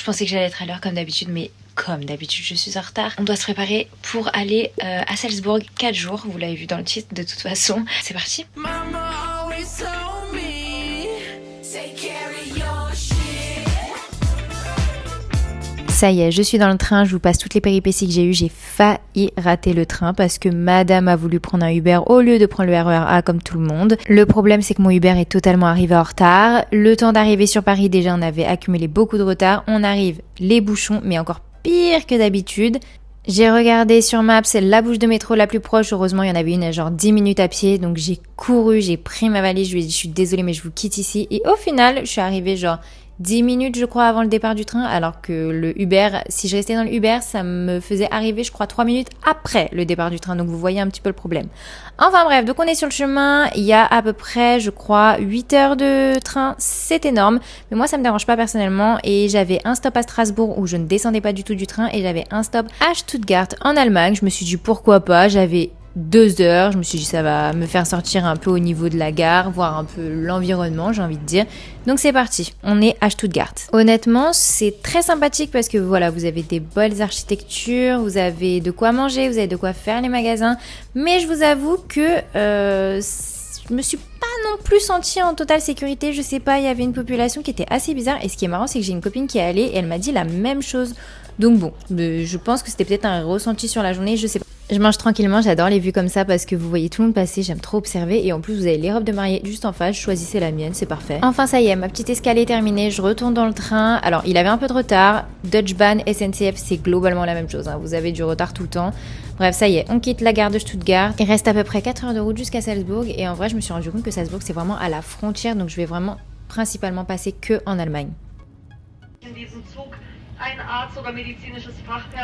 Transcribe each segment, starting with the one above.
pensais que j'allais être à l'heure comme d'habitude, mais comme d'habitude je suis en retard. On doit se préparer pour aller à Salzbourg 4 jours, vous l'avez vu dans le titre de toute façon. C'est parti. Ça y est, je suis dans le train, je vous passe toutes les péripéties que j'ai eues. J'ai failli rater le train parce que madame a voulu prendre un Uber au lieu de prendre le RER A comme tout le monde. Le problème, c'est que mon Uber est totalement arrivé en retard. Le temps d'arriver sur Paris, déjà, on avait accumulé beaucoup de retard. On arrive, les bouchons, mais encore pire que d'habitude. J'ai regardé sur Maps la bouche de métro la plus proche. Heureusement, il y en avait une à genre 10 minutes à pied. Donc j'ai couru, j'ai pris ma valise, je lui ai dit je suis désolée mais je vous quitte ici. Et au final, je suis arrivée genre 10 minutes je crois avant le départ du train, alors que le Uber, si je restais dans le Uber, ça me faisait arriver je crois 3 minutes après le départ du train, donc vous voyez un petit peu le problème. Enfin bref, donc on est sur le chemin, il y a à peu près je crois 8 heures de train, c'est énorme, mais moi ça me dérange pas personnellement, et j'avais un stop à Strasbourg où je ne descendais pas du tout du train, et j'avais un stop à Stuttgart en Allemagne. Je me suis dit pourquoi pas, j'avais 2 heures, je me suis dit ça va me faire sortir un peu au niveau de la gare, voir un peu l'environnement, j'ai envie de dire. Donc c'est parti, on est à Stuttgart. Honnêtement, c'est très sympathique parce que voilà, vous avez des belles architectures, vous avez de quoi manger, vous avez de quoi faire les magasins, mais je vous avoue que je me suis pas non plus sentie en totale sécurité, je sais pas, il y avait une population qui était assez bizarre, et ce qui est marrant c'est que j'ai une copine qui est allée et elle m'a dit la même chose. Donc bon, je pense que c'était peut-être un ressenti sur la journée, je sais pas. Je mange tranquillement, j'adore les vues comme ça parce que vous voyez tout le monde passer, j'aime trop observer, et en plus vous avez les robes de mariée juste en face, choisissez la mienne, c'est parfait. Enfin ça y est, ma petite escale est terminée, je retourne dans le train. Alors il avait un peu de retard, Deutsche Bahn, SNCF c'est globalement la même chose, hein. Vous avez du retard tout le temps. Bref ça y est, on quitte la gare de Stuttgart, il reste à peu près 4 heures de route jusqu'à Salzbourg, et en vrai je me suis rendu compte que Salzbourg c'est vraiment à la frontière, donc je vais vraiment principalement passer que en Allemagne.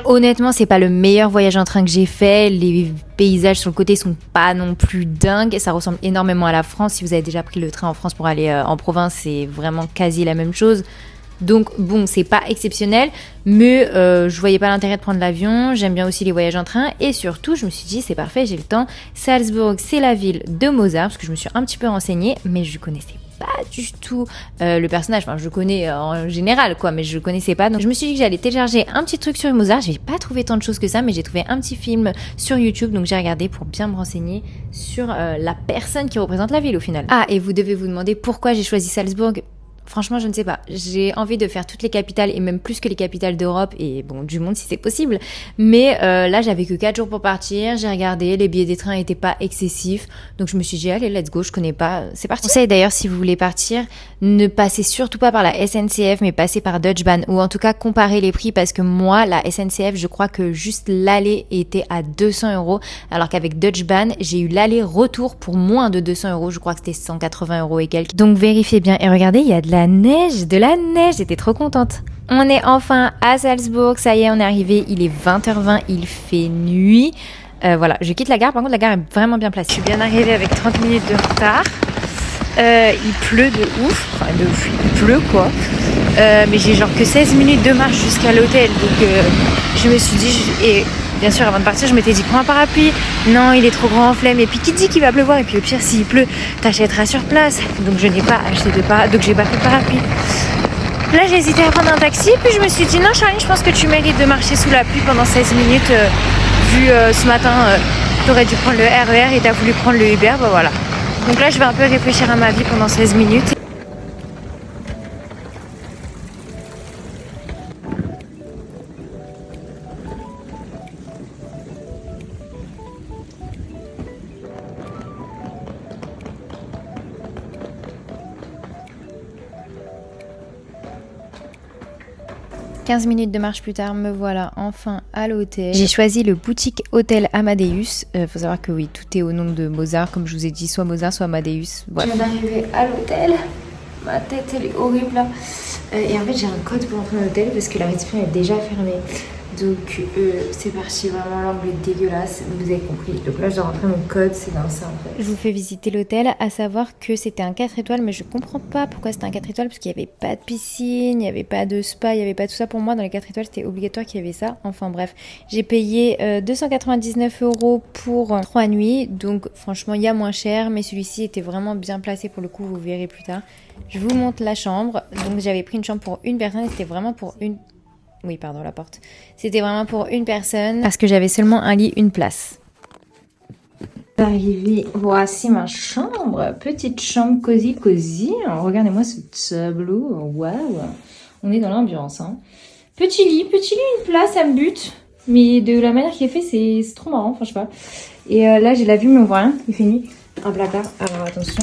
Honnêtement, c'est pas le meilleur voyage en train que j'ai fait. Les paysages sur le côté sont pas non plus dingues. Ça ressemble énormément à la France. Si vous avez déjà pris le train en France pour aller en province, c'est vraiment quasi la même chose. Donc bon, c'est pas exceptionnel, mais je voyais pas l'intérêt de prendre l'avion. J'aime bien aussi les voyages en train, et surtout je me suis dit c'est parfait, j'ai le temps. Salzbourg, c'est la ville de Mozart, parce que je me suis un petit peu renseignée, mais je connaissais pas du tout le personnage. Enfin, je le connais en général quoi, mais je le connaissais pas. Donc je me suis dit que j'allais télécharger un petit truc sur Mozart. J'ai pas trouvé tant de choses que ça, mais j'ai trouvé un petit film sur YouTube, donc j'ai regardé pour bien me renseigner sur la personne qui représente la ville au final. Ah, et vous devez vous demander pourquoi j'ai choisi Salzbourg. Franchement, je ne sais pas. J'ai envie de faire toutes les capitales, et même plus que les capitales d'Europe et bon, du monde si c'est possible. Mais là, j'avais que 4 jours pour partir. J'ai regardé, les billets des trains n'étaient pas excessifs. Donc je me suis dit, allez, let's go, je connais pas. C'est parti. Conseil d'ailleurs, si vous voulez partir, ne passez surtout pas par la SNCF, mais passez par Deutsche Bahn. Ou en tout cas, comparez les prix, parce que moi, la SNCF, je crois que juste l'aller était à 200 €. Alors qu'avec Deutsche Bahn, j'ai eu l'aller-retour pour moins de 200 €. Je crois que c'était 180 € et quelques. Donc vérifiez bien. Et regardez, il y a de la neige, j'étais trop contente. On est enfin à Salzbourg, ça y est, on est arrivé, il est 20h20, il fait nuit. Voilà, je quitte la gare, par contre la gare est vraiment bien placée. Je suis bien arrivée avec 30 minutes de retard. Il pleut de ouf, enfin de ouf, il pleut quoi. Mais j'ai genre que 16 minutes de marche jusqu'à l'hôtel, donc je me suis dit, et bien sûr avant de partir je m'étais dit prends un parapluie, non il est trop grand en flemme, et puis qui dit qu'il va pleuvoir, et puis au pire s'il pleut t'achèteras sur place. Donc je n'ai pas acheté de parapluie, donc j'ai pas pris de parapluie. Là j'ai hésité à prendre un taxi, puis je me suis dit non Charline, je pense que tu mérites de marcher sous la pluie pendant 16 minutes, vu ce matin t'aurais dû prendre le RER et t'as voulu prendre le Uber, bah voilà. Donc là je vais un peu réfléchir à ma vie pendant 16 minutes. 15 minutes de marche plus tard, me voilà enfin à l'hôtel. J'ai choisi le boutique hôtel Amadeus. Faut savoir que oui, tout est au nom de Mozart, comme je vous ai dit, soit Mozart, soit Amadeus. Voilà. Je viens d'arriver à l'hôtel. Ma tête, elle est horrible là. Et en fait, j'ai un code pour entrer dans l'hôtel parce que la réception est déjà fermée. Donc c'est parti, vraiment l'angle est dégueulasse, vous avez compris. Donc là je dois rentrer mon code, c'est dans ça en fait. Je vous fais visiter l'hôtel, à savoir que c'était un 4 étoiles, mais je comprends pas pourquoi c'était un 4 étoiles, parce qu'il n'y avait pas de piscine, il n'y avait pas de spa, il n'y avait pas tout ça. Pour moi dans les 4 étoiles c'était obligatoire qu'il y avait ça. Enfin bref, j'ai payé 299 € pour 3 nuits, donc franchement il y a moins cher, mais celui-ci était vraiment bien placé pour le coup, vous verrez plus tard. Je vous montre la chambre, donc j'avais pris une chambre pour une personne et c'était vraiment pour une... Oui, pardon, la porte. C'était vraiment pour une personne parce que j'avais seulement un lit, une place. Arrivé, voici ma chambre. Petite chambre cosy cosy. Regardez-moi ce tableau. Waouh. On est dans l'ambiance. Hein. Petit lit, une place, ça me bute. Mais de la manière qui est fait, c'est trop marrant. Enfin, je sais pas. Et là, j'ai la vue, mais on voit rien. Il fait nuit. Un placard. Alors, attention.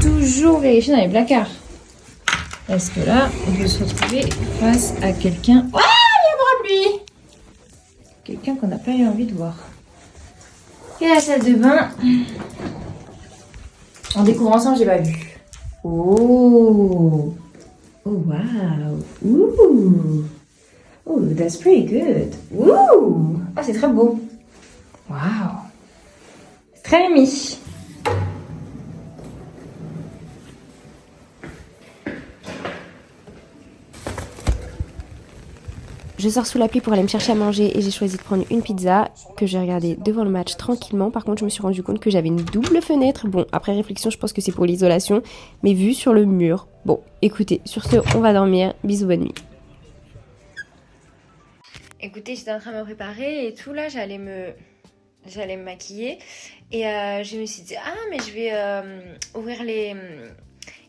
Toujours vérifier dans les placards. Parce que là, on peut se retrouver face à quelqu'un... Ah, il y a lui. Quelqu'un qu'on n'a pas eu envie de voir. Et la salle de bain. En découvrant ensemble, j'ai pas vu. Oh. Oh, wow. Ooh. Oh, that's pretty good. Ooh. Ah, c'est très beau. Wow. C'est très mimi. Je sors sous la pluie pour aller me chercher à manger et j'ai choisi de prendre une pizza que j'ai regardée devant le match tranquillement. Par contre, je me suis rendu compte que j'avais une double fenêtre. Bon, après réflexion, je pense que c'est pour l'isolation, mais vue sur le mur. Bon, écoutez, sur ce, on va dormir. Bisous, bonne nuit. Écoutez, j'étais en train de me préparer et tout là, j'allais me maquiller et je me suis dit ah mais je vais ouvrir les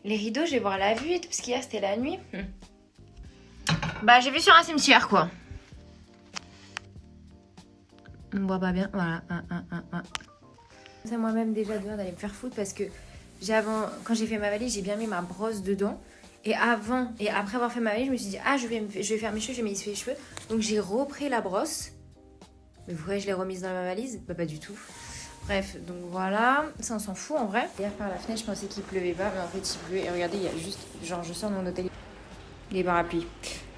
rideaux, je vais voir la vue et tout parce qu'hier c'était la nuit. Bah j'ai vu sur un cimetière quoi. On voit pas bien, voilà. C'est moi-même déjà dehors d'aller me faire foutre parce que quand j'ai fait ma valise, j'ai bien mis ma brosse dedans. Et après avoir fait ma valise, je me suis dit ah je vais faire mes cheveux, je vais m'essuyer les cheveux. Donc j'ai repris la brosse. Mais pourquoi je l'ai remise dans ma valise? Bah pas du tout. Bref, donc voilà, ça on s'en fout en vrai. Hier par la fenêtre, je pensais qu'il pleuvait pas, mais en fait il pleut. Et regardez, il y a juste, genre je sors de mon hôtel, des parapluies.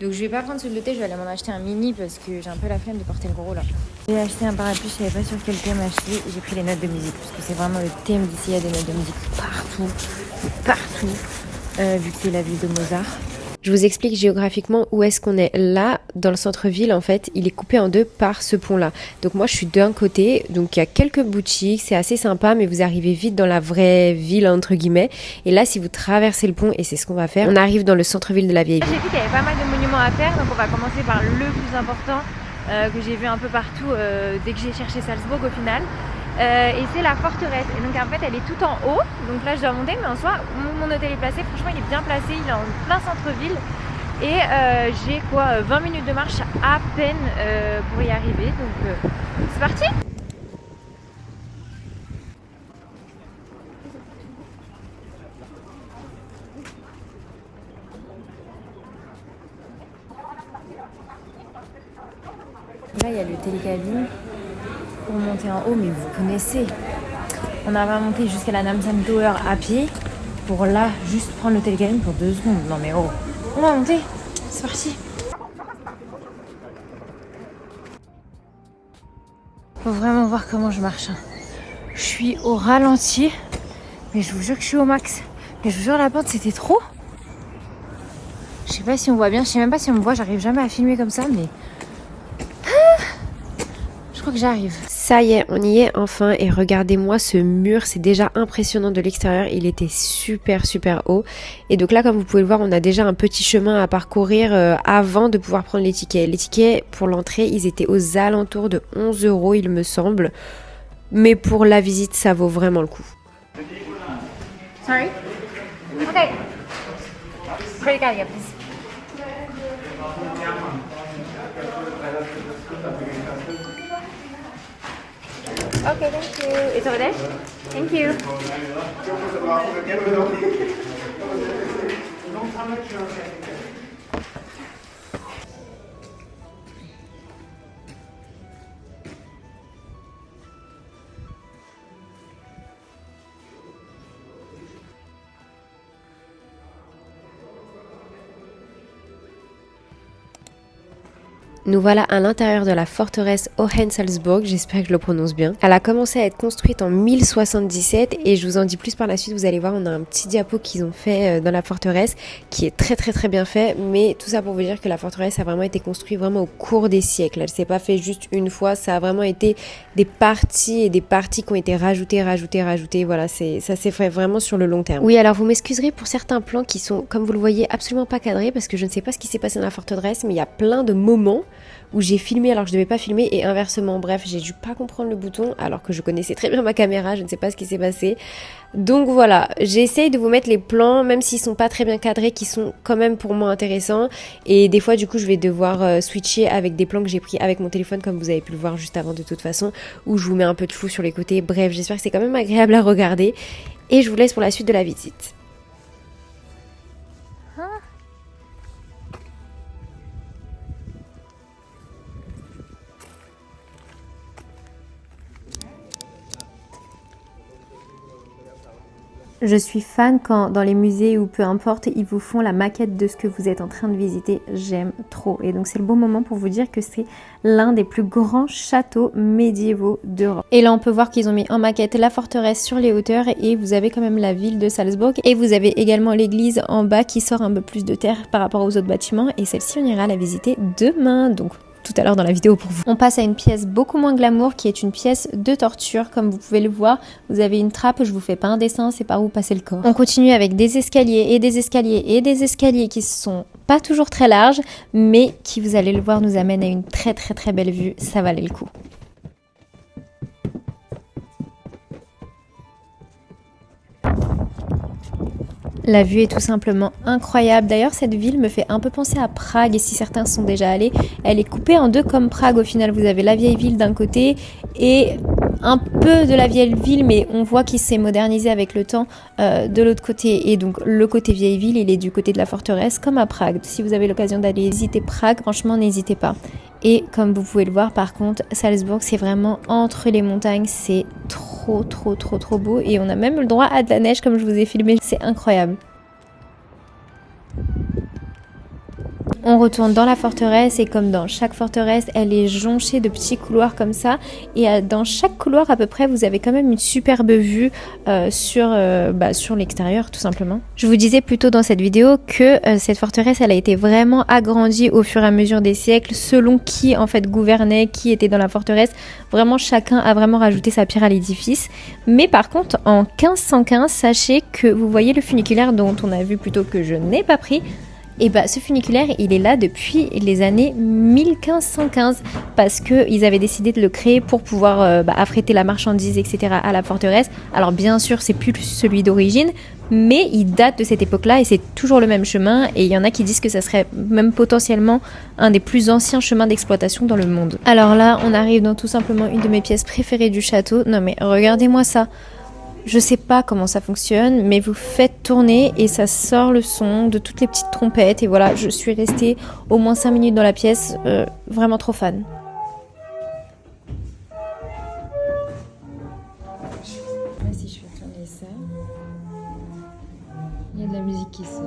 Donc je vais pas prendre celui de l'hôtel, je vais aller m'en acheter un mini parce que j'ai un peu la flemme de porter le gros là. J'ai acheté un parapluie, je savais pas sur quel thème acheter. J'ai pris les notes de musique parce que c'est vraiment le thème d'ici, il y a des notes de musique partout, vu que c'est la ville de Mozart. Je vous explique géographiquement où est-ce qu'on est. Là, dans le centre-ville, en fait, il est coupé en deux par ce pont-là. Donc moi, je suis d'un côté, donc il y a quelques boutiques, c'est assez sympa, mais vous arrivez vite dans la vraie ville, entre guillemets. Et là, si vous traversez le pont, et c'est ce qu'on va faire, on arrive dans le centre-ville de la vieille ville. J'ai vu qu'il y avait pas mal de monuments à faire, donc on va commencer par le plus important que j'ai vu un peu partout dès que j'ai cherché Salzbourg au final. Et c'est la forteresse. Et donc en fait elle est tout en haut. Donc là je dois monter, mais en soi mon hôtel est placé. Franchement il est bien placé, il est en plein centre-ville. Et j'ai 20 minutes de marche à peine pour y arriver. Donc c'est parti. Là il y a le télécabine pour monter en haut, mais vous connaissez. On a monté jusqu'à la Namsan Tower à pied pour là juste prendre le télécabine pour 2 secondes. Non mais oh, on va monter, c'est parti. Faut vraiment voir comment je marche. Je suis au ralenti, mais je vous jure que je suis au max. Mais je vous jure la pente c'était trop. Je sais pas si on voit bien, je sais même pas si on me voit, j'arrive jamais à filmer comme ça, mais je crois que j'arrive. Ça y est, on y est enfin et regardez-moi ce mur, c'est déjà impressionnant de l'extérieur, il était super haut et donc là comme vous pouvez le voir on a déjà un petit chemin à parcourir avant de pouvoir prendre les tickets. Les tickets pour l'entrée ils étaient aux alentours de 11 € il me semble, mais pour la visite ça vaut vraiment le coup. Sorry? Okay. Credit card again, please. Okay, thank you. It's over there? Thank you. Nous voilà à l'intérieur de la forteresse Hohensalzburg, j'espère que je le prononce bien. Elle a commencé à être construite en 1077 et je vous en dis plus par la suite, vous allez voir, on a un petit diapo qu'ils ont fait dans la forteresse qui est très bien fait, mais tout ça pour vous dire que la forteresse a vraiment été construite vraiment au cours des siècles. Elle s'est pas fait juste une fois, ça a vraiment été des parties et des parties qui ont été rajoutées, voilà, ça s'est fait vraiment sur le long terme. Oui, alors vous m'excuserez pour certains plans qui sont, comme vous le voyez, absolument pas cadrés parce que je ne sais pas ce qui s'est passé dans la forteresse, mais il y a plein de moments où j'ai filmé alors que je devais pas filmer et inversement. Bref, j'ai dû pas comprendre le bouton alors que je connaissais très bien ma caméra, je ne sais pas ce qui s'est passé. Donc voilà, j'essaye de vous mettre les plans, même s'ils sont pas très bien cadrés, qui sont quand même pour moi intéressants. Et des fois, du coup, je vais devoir switcher avec des plans que j'ai pris avec mon téléphone, comme vous avez pu le voir juste avant de toute façon, où je vous mets un peu de flou sur les côtés. Bref, j'espère que c'est quand même agréable à regarder. Et je vous laisse pour la suite de la visite. Je suis fan quand dans les musées ou peu importe, ils vous font la maquette de ce que vous êtes en train de visiter. J'aime trop. Et donc c'est le bon moment pour vous dire que c'est l'un des plus grands châteaux médiévaux d'Europe. Et là on peut voir qu'ils ont mis en maquette la forteresse sur les hauteurs et vous avez quand même la ville de Salzbourg. Et vous avez également l'église en bas qui sort un peu plus de terre par rapport aux autres bâtiments. Et celle-ci on ira la visiter demain. Donc tout à l'heure dans la vidéo pour vous. On passe à une pièce beaucoup moins glamour qui est une pièce de torture. Comme vous pouvez le voir, vous avez une trappe, je vous fais pas un dessin, c'est par où passer le corps. On continue avec des escaliers et des escaliers et des escaliers qui sont pas toujours très larges, mais qui, vous allez le voir, nous amènent à une très belle vue. Ça valait le coup. La vue est tout simplement incroyable. D'ailleurs, cette ville me fait un peu penser à Prague, et si certains sont déjà allés, elle est coupée en deux comme Prague au final. Vous avez la vieille ville d'un côté et un peu de la vieille ville, mais on voit qu'il s'est modernisé avec le temps de l'autre côté. Et donc le côté vieille ville, il est du côté de la forteresse comme à Prague. Si vous avez l'occasion d'aller visiter Prague, franchement, n'hésitez pas. Et comme vous pouvez le voir, par contre, Salzbourg, c'est vraiment entre les montagnes, c'est trop beau. Et on a même le droit à de la neige, comme je vous ai filmé, c'est incroyable. On retourne dans la forteresse et comme dans chaque forteresse, elle est jonchée de petits couloirs comme ça. Et dans chaque couloir à peu près, vous avez quand même une superbe vue sur l'extérieur tout simplement. Je vous disais plus tôt dans cette vidéo que cette forteresse, elle a été vraiment agrandie au fur et à mesure des siècles selon qui en fait gouvernait, qui était dans la forteresse. Vraiment, chacun a vraiment rajouté sa pierre à l'édifice. Mais par contre, en 1515, sachez que vous voyez le funiculaire dont on a vu plus tôt que je n'ai pas pris. Et bah ce funiculaire, il est là depuis les années 1515 parce qu'ils avaient décidé de le créer pour pouvoir affréter la marchandise, etc. à la forteresse. Alors bien sûr, c'est plus celui d'origine, mais il date de cette époque-là et c'est toujours le même chemin. Et il y en a qui disent que ça serait même potentiellement un des plus anciens chemins d'exploitation dans le monde. Alors là, on arrive dans tout simplement une de mes pièces préférées du château. Non mais regardez-moi ça. Je sais pas comment ça fonctionne, mais vous faites tourner et ça sort le son de toutes les petites trompettes. Et voilà, je suis restée au moins 5 minutes dans la pièce, vraiment trop fan. Si je fais tourner ça, il y a de la musique qui sort.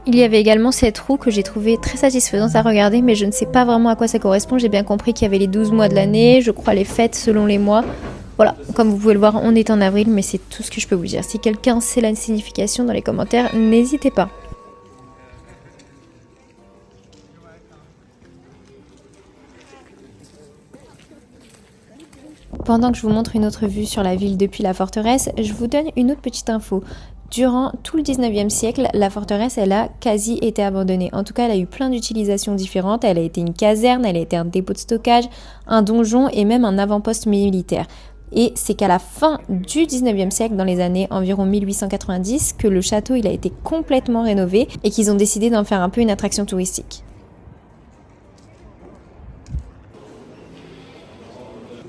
Il y avait également cette roue que j'ai trouvée très satisfaisante à regarder, mais je ne sais pas vraiment à quoi ça correspond. J'ai bien compris qu'il y avait les 12 mois de l'année, je crois les fêtes selon les mois. Voilà, comme vous pouvez le voir, on est en avril, mais c'est tout ce que je peux vous dire. Si quelqu'un sait la signification dans les commentaires, n'hésitez pas. Pendant que je vous montre une autre vue sur la ville depuis la forteresse, je vous donne une autre petite info. Durant tout le 19e siècle, la forteresse, elle a quasi été abandonnée. En tout cas, elle a eu plein d'utilisations différentes. Elle a été une caserne, elle a été un dépôt de stockage, un donjon et même un avant-poste militaire. Et c'est qu'à la fin du 19e siècle, dans les années environ 1890, que le château il a été complètement rénové et qu'ils ont décidé d'en faire un peu une attraction touristique.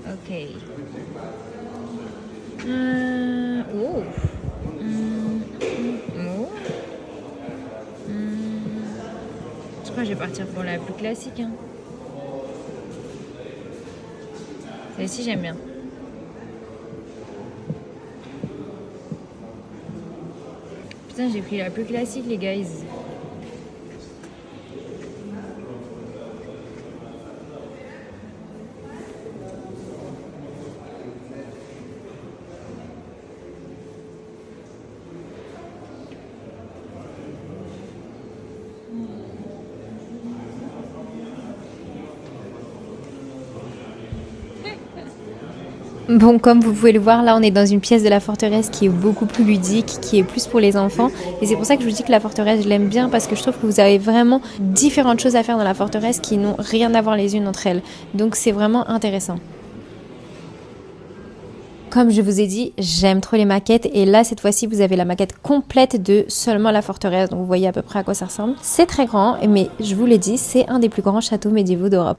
Ok. Je crois que je vais partir pour la plus classique. Hein. Celle-ci, j'aime bien. Putain, j'ai pris la plus classique, les guys. Bon, comme vous pouvez le voir, là on est dans une pièce de la forteresse qui est beaucoup plus ludique, qui est plus pour les enfants. Et c'est pour ça que je vous dis que la forteresse, je l'aime bien parce que je trouve que vous avez vraiment différentes choses à faire dans la forteresse qui n'ont rien à voir les unes entre elles. Donc c'est vraiment intéressant. Comme je vous ai dit, j'aime trop les maquettes et là cette fois-ci vous avez la maquette complète de seulement la forteresse, donc vous voyez à peu près à quoi ça ressemble. C'est très grand, mais je vous l'ai dit, c'est un des plus grands châteaux médiévaux d'Europe.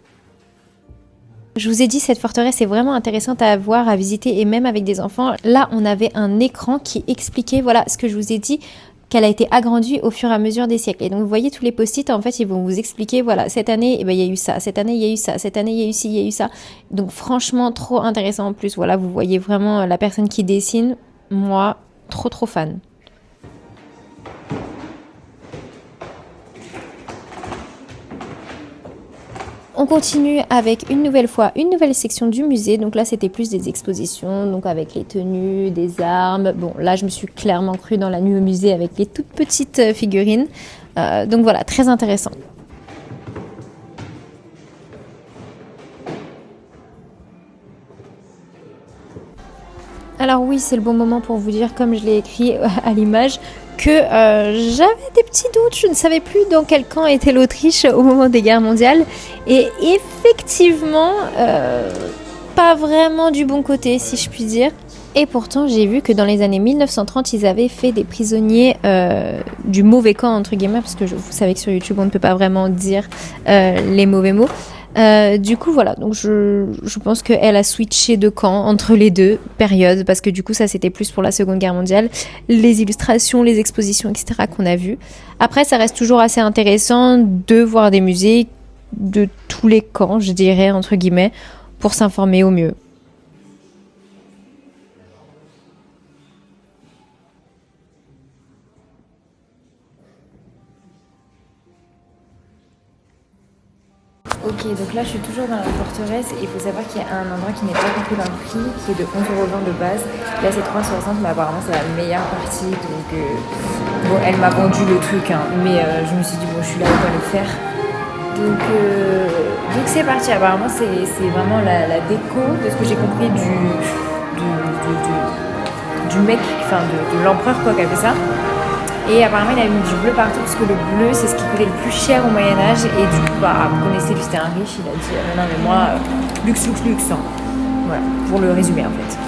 Je vous ai dit, cette forteresse est vraiment intéressante à voir, à visiter et même avec des enfants. Là, on avait un écran qui expliquait, voilà, ce que je vous ai dit, qu'elle a été agrandie au fur et à mesure des siècles. Et donc, vous voyez, tous les post-it, en fait, ils vont vous expliquer, voilà, cette année, eh ben, il y a eu ça, cette année, il y a eu ça, cette année, il y a eu ci, il y a eu ça. Donc, franchement, trop intéressant en plus. Voilà, vous voyez vraiment la personne qui dessine. Moi, trop fan. On continue avec une nouvelle section du musée. Donc là, c'était plus des expositions, donc avec les tenues, des armes. Bon, là, je me suis clairement crue dans la nuit au musée avec les toutes petites figurines. Donc voilà, très intéressant. Alors oui, c'est le bon moment pour vous dire, comme je l'ai écrit à l'image, que j'avais des petits doutes, je ne savais plus dans quel camp était l'Autriche au moment des guerres mondiales. Et effectivement, pas vraiment du bon côté, si je puis dire. Et pourtant, j'ai vu que dans les années 1930, ils avaient fait des prisonniers du mauvais camp, entre guillemets, parce que vous savez que sur YouTube, on ne peut pas vraiment dire les mauvais mots. Du coup voilà, donc je pense qu'elle a switché de camp entre les deux périodes parce que du coup ça c'était plus pour la Seconde Guerre mondiale, les illustrations, les expositions etc. qu'on a vues. Après ça reste toujours assez intéressant de voir des musées de tous les camps, je dirais entre guillemets, pour s'informer au mieux. Ok, donc là je suis toujours dans la forteresse et il faut savoir qu'il y a un endroit qui n'est pas compris dans le prix, qui est de 11,20 € de base. Là c'est 3,60 € mais apparemment c'est la meilleure partie, donc bon elle m'a vendu le truc, hein, mais je me suis dit bon je suis là, autant le faire. Donc c'est parti, apparemment c'est vraiment la déco de ce que j'ai compris du mec, enfin de l'empereur quoi qui a fait ça. Et apparemment il a mis du bleu partout parce que le bleu c'est ce qui coûtait le plus cher au Moyen-Âge. Et du coup bah vous connaissez, lui c'était un riche, il a dit non mais moi luxe hein. Voilà, pour le résumer en fait.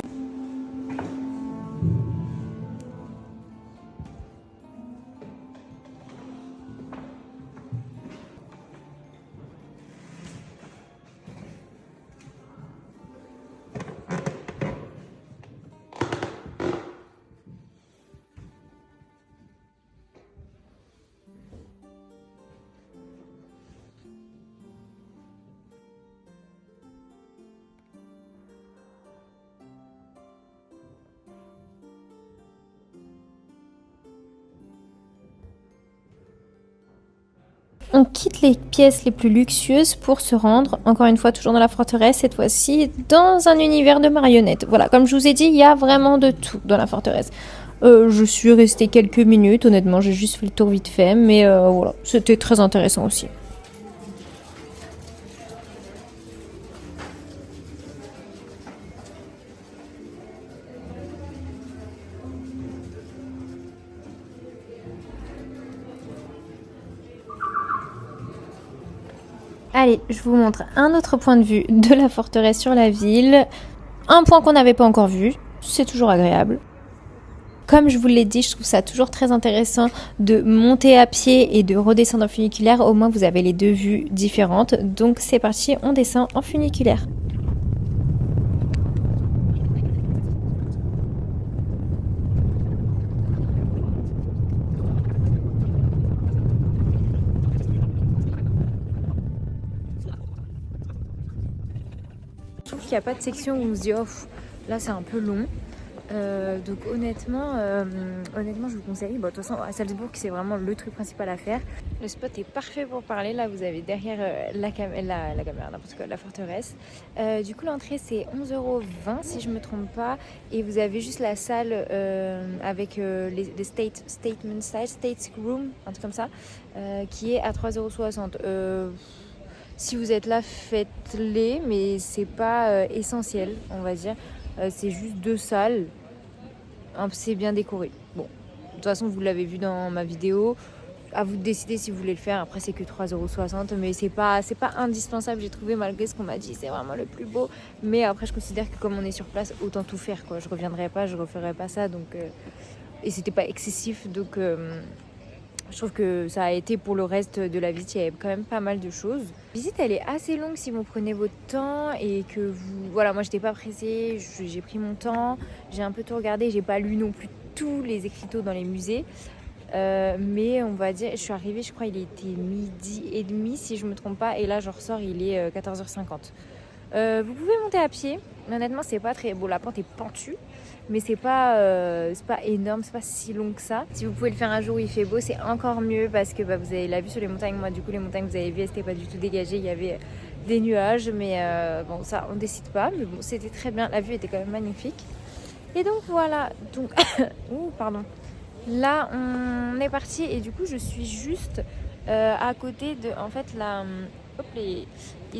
On quitte les pièces les plus luxueuses pour se rendre, encore une fois, toujours dans la forteresse, cette fois-ci, dans un univers de marionnettes. Voilà, comme je vous ai dit, il y a vraiment de tout dans la forteresse. Je suis restée quelques minutes, honnêtement, j'ai juste fait le tour vite fait, mais voilà, c'était très intéressant aussi. Allez, je vous montre un autre point de vue de la forteresse sur la ville. Un point qu'on n'avait pas encore vu, c'est toujours agréable. Comme je vous l'ai dit, je trouve ça toujours très intéressant de monter à pied et de redescendre en funiculaire. Au moins, vous avez les deux vues différentes. Donc c'est parti, on descend en funiculaire. qu'il n'y a pas de section où on se dit oh, là c'est un peu long. Donc honnêtement, je vous conseille. Bon, de toute façon, à Salzbourg, c'est vraiment le truc principal à faire. Le spot est parfait pour parler. Là, vous avez derrière la caméra, n'importe quoi, la forteresse. Du coup, l'entrée, c'est 11,20 € si je me trompe pas. Et vous avez juste la salle avec les State Room, un truc comme ça, qui est à 3,60 €. Si vous êtes là, faites-les, mais c'est pas essentiel, on va dire. C'est juste 2 salles, c'est bien décoré. Bon, de toute façon vous l'avez vu dans ma vidéo, à vous de décider si vous voulez le faire. Après c'est que 3,60 €, mais c'est pas indispensable, j'ai trouvé, malgré ce qu'on m'a dit, c'est vraiment le plus beau. Mais après je considère que comme on est sur place, autant tout faire quoi. Je reviendrai pas, je referai pas ça, donc et c'était pas excessif, donc je trouve que ça a été pour le reste de la visite, il y avait quand même pas mal de choses. La visite, elle est assez longue si vous prenez votre temps et que vous... Voilà, moi, j'étais pas pressée, j'ai pris mon temps, j'ai un peu tout regardé, j'ai pas lu non plus tous les écriteaux dans les musées. Mais on va dire, je suis arrivée, je crois il était 12h30 si je me trompe pas, et là, je ressors, il est 14h50. Vous pouvez monter à pied, mais honnêtement, c'est pas très beau, la pente est pentue. Mais c'est pas énorme, c'est pas si long que ça. Si vous pouvez le faire un jour où il fait beau, c'est encore mieux parce que vous avez la vue sur les montagnes. Moi, du coup, les montagnes que vous avez vues, elles n'étaient pas du tout dégagées. Il y avait des nuages, mais bon, ça, on décide pas. Mais bon, c'était très bien. La vue était quand même magnifique. Et donc, voilà. Donc, pardon. Là, on est parti et du coup, je suis juste à côté de, en fait,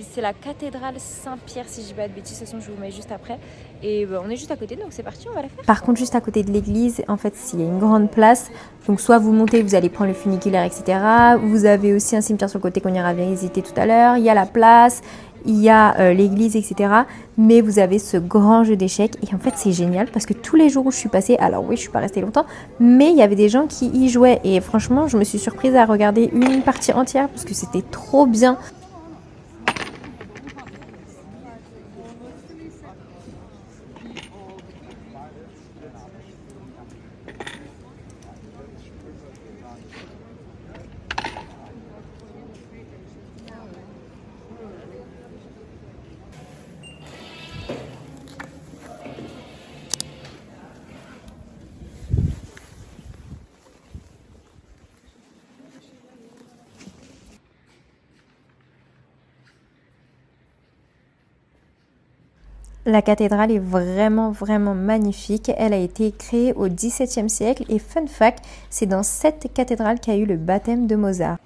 c'est la cathédrale Saint-Pierre, si je dis pas de bêtises. De toute façon, je vous mets juste après. Et on est juste à côté, donc c'est parti, on va la faire. Par contre, juste à côté de l'église, en fait, il y a une grande place. Donc, soit vous montez, vous allez prendre le funiculaire, etc. Vous avez aussi un cimetière sur le côté qu'on ira visiter tout à l'heure. Il y a la place, il y a l'église, etc. Mais vous avez ce grand jeu d'échecs. Et en fait, c'est génial parce que tous les jours où je suis passée, alors oui, je suis pas restée longtemps, mais il y avait des gens qui y jouaient. Et franchement, je me suis surprise à regarder une partie entière parce que c'était trop bien. La cathédrale est vraiment, vraiment magnifique. Elle a été créée au XVIIe siècle et fun fact, c'est dans cette cathédrale qu'a eu le baptême de Mozart.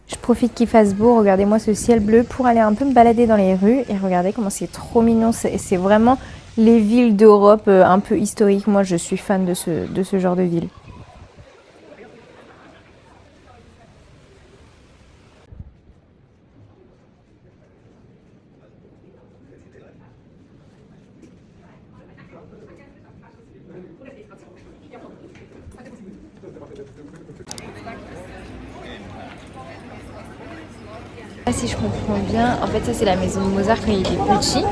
Je profite qu'il fasse beau, regardez-moi ce ciel bleu, pour aller un peu me balader dans les rues et regardez comment c'est trop mignon. C'est vraiment les villes d'Europe un peu historiques. Moi, je suis fan de ce genre de ville. Si je comprends bien, en fait ça c'est la maison de Mozart quand il était petit.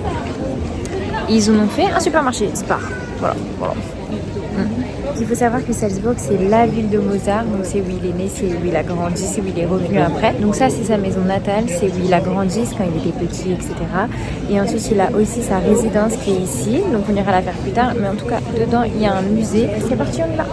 Ils en ont fait un supermarché, Spar. Voilà. Il faut savoir que Salzbourg c'est la ville de Mozart, donc c'est où il est né, c'est où il a grandi, c'est où il est revenu après. Donc ça c'est sa maison natale, c'est où il a grandi quand il était petit, etc. Et ensuite il a aussi sa résidence qui est ici, donc on ira la faire plus tard. Mais en tout cas dedans il y a un musée. C'est parti, on y va.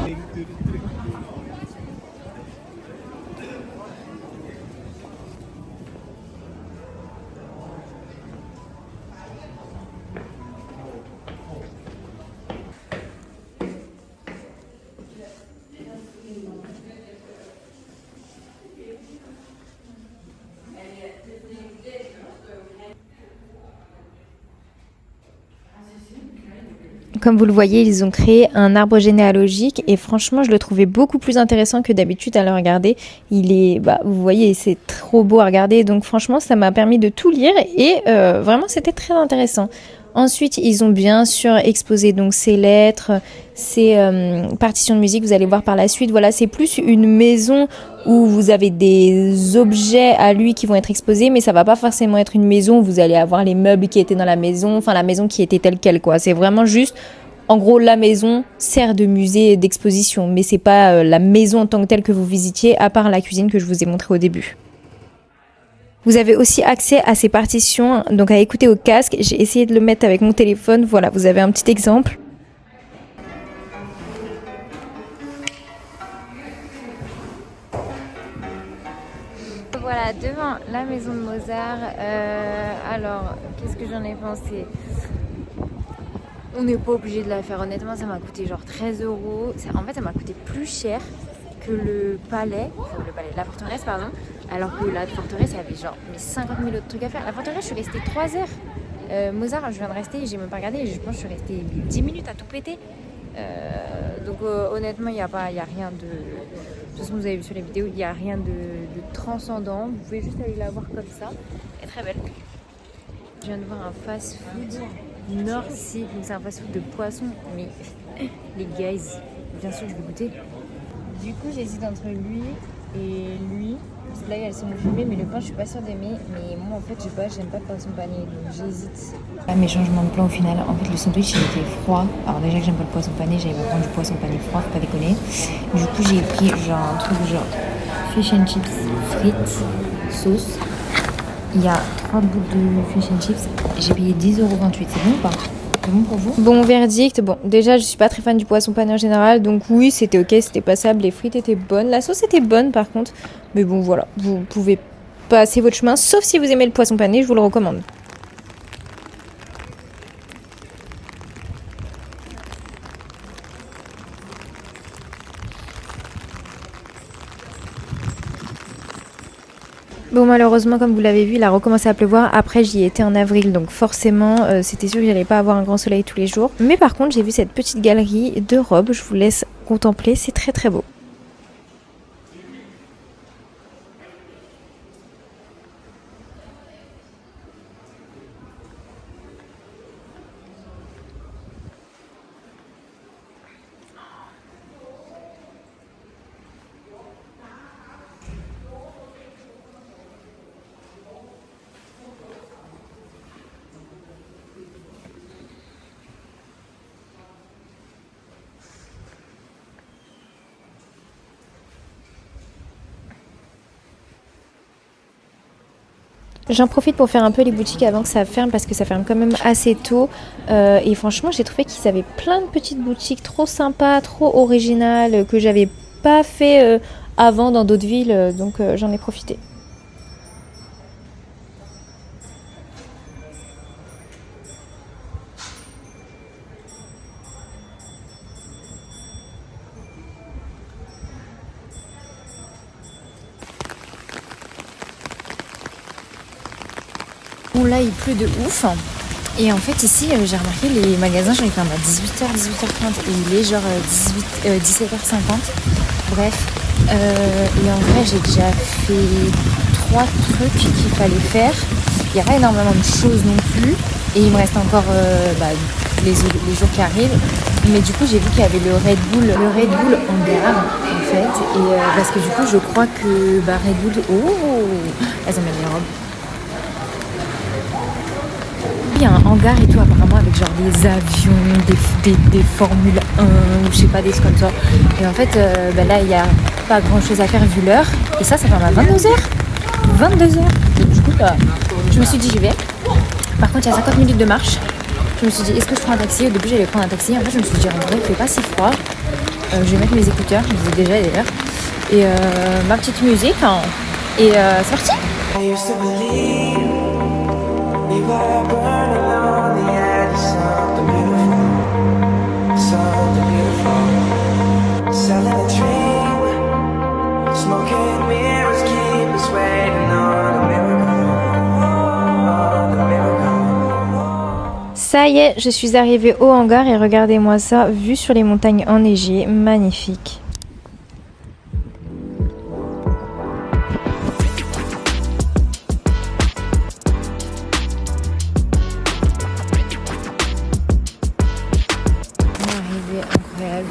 Comme vous le voyez, ils ont créé un arbre généalogique et franchement, je le trouvais beaucoup plus intéressant que d'habitude à le regarder. Il est, vous voyez, c'est trop beau à regarder. Donc franchement, ça m'a permis de tout lire et vraiment, c'était très intéressant. Ensuite, ils ont bien sûr exposé donc ses lettres, ses partitions de musique. Vous allez voir par la suite. Voilà, c'est plus une maison où vous avez des objets à lui qui vont être exposés, mais ça va pas forcément être une maison où vous allez avoir les meubles qui étaient dans la maison, enfin la maison qui était telle quelle quoi. C'est vraiment juste, en gros, la maison sert de musée et d'exposition, mais c'est pas la maison en tant que telle que vous visitiez, à part la cuisine que je vous ai montré au début. Vous avez aussi accès à ces partitions, donc à écouter au casque. J'ai essayé de le mettre avec mon téléphone. Voilà, vous avez un petit exemple. Voilà, devant la maison de Mozart. Alors, qu'est-ce que j'en ai pensé ? On n'est pas obligé de la faire, honnêtement, ça m'a coûté genre 13 euros. En fait, ça m'a coûté plus cher que le palais, la forteresse, pardon. Alors que la forteresse, il y avait genre 50 000 autres trucs à faire. La forteresse, je suis restée 3 heures. Mozart, je viens de rester, j'ai même pas regardé, je pense que je suis restée 10 minutes à tout péter. Donc honnêtement, il n'y a rien de... De toute façon, vous avez vu sur les vidéos, il n'y a rien de transcendant. Vous pouvez juste aller la voir comme ça. Elle est très belle. Je viens de voir un fast-food Nord Sea, donc c'est un fast-food de poisson. Mais les guys, bien sûr, je vais goûter. Du coup, j'hésite entre lui et lui. Parce que là, elles sont fumées, mais le pain, je suis pas sûre d'aimer. Mais moi, en fait, j'aime pas le poisson pané, donc j'hésite. Là, mes changements de plan au final, en fait, le sandwich, il était froid. Alors, déjà que j'aime pas le poisson pané, j'allais pas prendre du poisson pané froid, faut pas déconner. Du coup, j'ai pris genre un truc genre fish and chips frites, sauce. Il y a 3 bouts de fish and chips. J'ai payé 10,28 €. C'est bon ou pas ? C'est bon pour vous ? Bon, verdict. Bon, déjà, je suis pas très fan du poisson pané en général. Donc oui, c'était ok, c'était passable. Les frites étaient bonnes. La sauce était bonne par contre. Mais bon, voilà. Vous pouvez passer votre chemin. Sauf si vous aimez le poisson pané, je vous le recommande. Bon, malheureusement, comme vous l'avez vu, il a recommencé à pleuvoir. Après, j'y étais en avril, donc forcément, c'était sûr que j'allais pas avoir un grand soleil tous les jours. Mais par contre, j'ai vu cette petite galerie de robes. Je vous laisse contempler, c'est très très beau. J'en profite pour faire un peu les boutiques avant que ça ferme parce que ça ferme quand même assez tôt. Et franchement, j'ai trouvé qu'ils avaient plein de petites boutiques trop sympas, trop originales, que j'avais pas fait avant dans d'autres villes. Donc j'en ai profité. Bon, là, il pleut de ouf. Et en fait, ici, j'ai remarqué, les magasins, j'en ai fermé à 18h, 18h30. Et il est genre 17h50. Bref. Et en vrai, j'ai déjà fait 3 trucs qu'il fallait faire. Il n'y a pas énormément de choses non plus. Et il me reste encore les jours qui arrivent. Mais du coup, j'ai vu qu'il y avait le Red Bull en gare, en fait. Et parce que du coup, je crois que Red Bull... Oh, elles emmènent les robes. Il y a un hangar et tout apparemment avec genre des avions, des Formule 1 ou je sais pas, des trucs comme ça. Et en fait là il n'y a pas grand chose à faire vu l'heure. Et ça ferme à 22h. 22h. Et du coup je me suis dit j'y vais. Par contre il y a 50 minutes de marche. Je me suis dit est-ce que je prends un taxi ? Au début j'allais prendre un taxi. En fait je me suis dit en vrai il fait pas si froid. Je vais mettre mes écouteurs, je les ai déjà d'ailleurs. Et ma petite musique. Et c'est parti. We were burning on the edge of something beautiful, selling a dream, smoking mirrors keep us waiting on a miracle. Ça y est, je suis arrivée au hangar et regardez-moi ça, vue sur les montagnes enneigées, magnifique.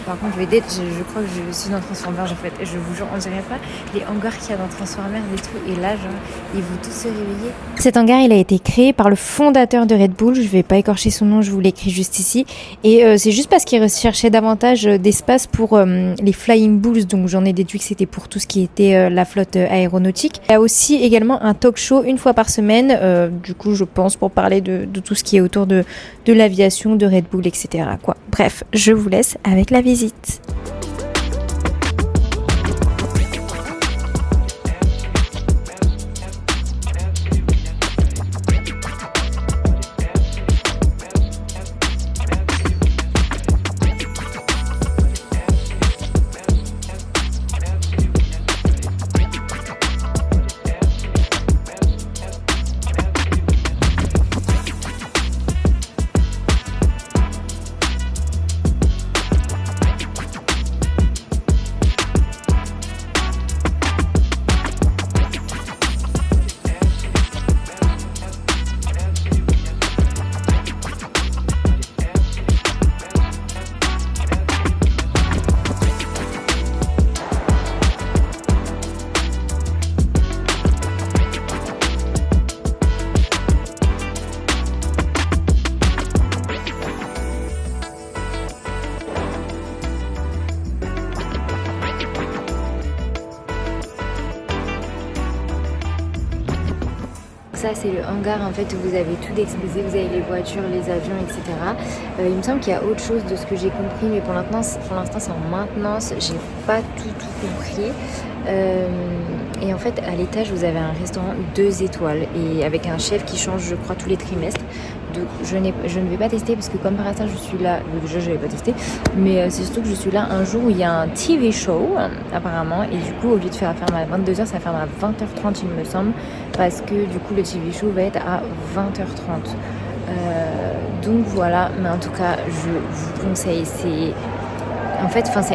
Par contre, je crois que je suis dans Transformers en fait. Je vous jure, on dirait pas les hangars qu'il y a dans Transformers et tout. Et là, genre, ils vont tous se réveiller. Cet hangar, il a été créé par le fondateur de Red Bull. Je vais pas écorcher son nom, je vous l'écris juste ici. Et c'est juste parce qu'il recherchait davantage d'espace pour les Flying Bulls. Donc j'en ai déduit que c'était pour tout ce qui était la flotte aéronautique. Il y a aussi également un talk show une fois par semaine. Du coup, je pense pour parler de tout ce qui est autour de l'aviation, de Red Bull, etc. quoi. Bref, je vous laisse avec la visite. Ça c'est le hangar en fait où vous avez tout exposé, vous avez les voitures, les avions, etc. Il me semble qu'il y a autre chose de ce que j'ai compris, mais pour l'instant c'est en maintenance, j'ai pas tout compris. Et en fait à l'étage vous avez un restaurant 2 étoiles et avec un chef qui change je crois tous les trimestres. Donc je ne vais pas tester parce que comme par hasard je suis là, déjà je n'avais pas testé, mais c'est surtout que je suis là un jour où il y a un TV show apparemment et du coup au lieu de faire ferme à 22h ça ferme à 20h30 il me semble parce que du coup le TV show va être à 20h30. Donc voilà, mais en tout cas je vous conseille, c'est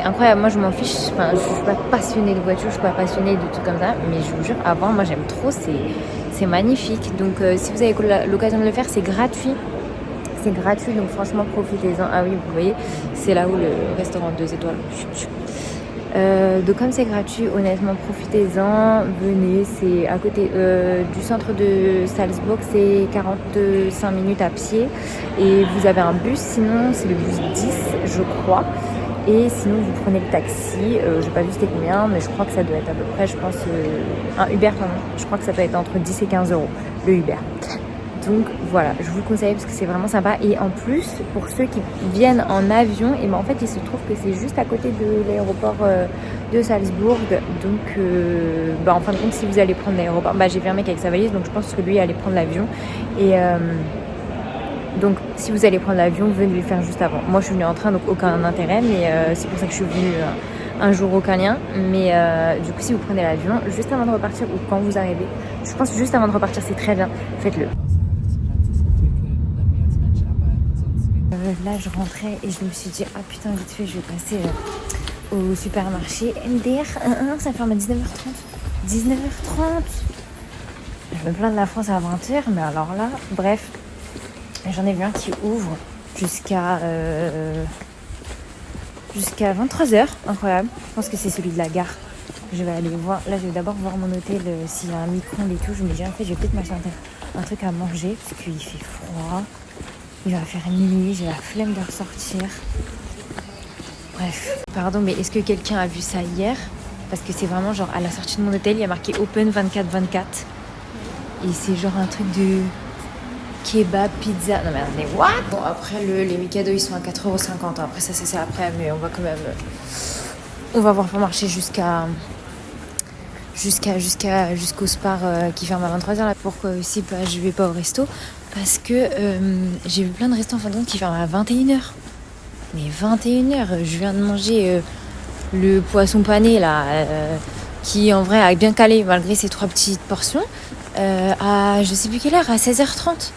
incroyable, moi je m'en fiche, je suis pas passionnée de voiture, je suis pas passionnée de tout comme ça, mais je vous jure avant moi j'aime trop, c'est magnifique. Donc si vous avez l'occasion de le faire, c'est gratuit. Donc franchement profitez-en. Ah oui, vous voyez, c'est là où le restaurant 2 étoiles. Donc comme c'est gratuit, honnêtement profitez-en, venez, c'est à côté du centre de Salzbourg, c'est 45 minutes à pied et vous avez un bus, sinon c'est le bus 10 je crois. Et sinon vous prenez le taxi, j'ai pas vu c'était combien, mais je crois que ça doit être à peu près, je pense, un Uber pardon, je crois que ça doit être entre 10 et 15 euros le Uber. Donc voilà, je vous le conseille parce que c'est vraiment sympa. Et en plus, pour ceux qui viennent en avion, et ben en fait il se trouve que c'est juste à côté de l'aéroport de Salzbourg. Donc en fin de compte, si vous allez prendre l'aéroport, j'ai vu un mec avec sa valise, donc je pense que lui allait prendre l'avion. Et donc si vous allez prendre l'avion, venez le faire juste avant. Moi je suis venue en train, donc aucun intérêt, mais c'est pour ça que je suis venue un jour aucun lien. Mais du coup si vous prenez l'avion, juste avant de repartir ou quand vous arrivez, je pense que juste avant de repartir c'est très bien, faites-le. Là je rentrais et je me suis dit ah putain vite fait je vais passer au supermarché MDR 11 ça ferme à 19h30. 19h30. Je me plains de la France à 20h, mais alors là, bref, j'en ai vu un qui ouvre jusqu'à 23h, incroyable. Je pense que c'est celui de la gare. Je vais aller voir, là je vais d'abord voir mon hôtel s'il y a un micro-ondes et tout. Je me dis en fait je vais peut-être m'acheter un truc à manger parce qu'il fait froid. Il va faire nuit, j'ai la flemme de ressortir. Bref, pardon, mais est-ce que quelqu'un a vu ça hier? Parce que c'est vraiment genre à la sortie de mon hôtel, il y a marqué Open 24-24. Et c'est genre un truc de kebab, pizza. Non mais what? Bon, après les Mikado ils sont à 4,50€. Après ça c'est après, mais on va quand même. On va voir pour marcher jusqu'au Spar qui ferme à 23h là. Pourquoi aussi je vais pas au resto? Parce que j'ai vu plein de restos en fin de compte qui ferment à 21h. Mais 21h, je viens de manger le poisson pané là, qui en vrai a bien calé malgré ses 3 petites portions, à je sais plus quelle heure, à 16h30.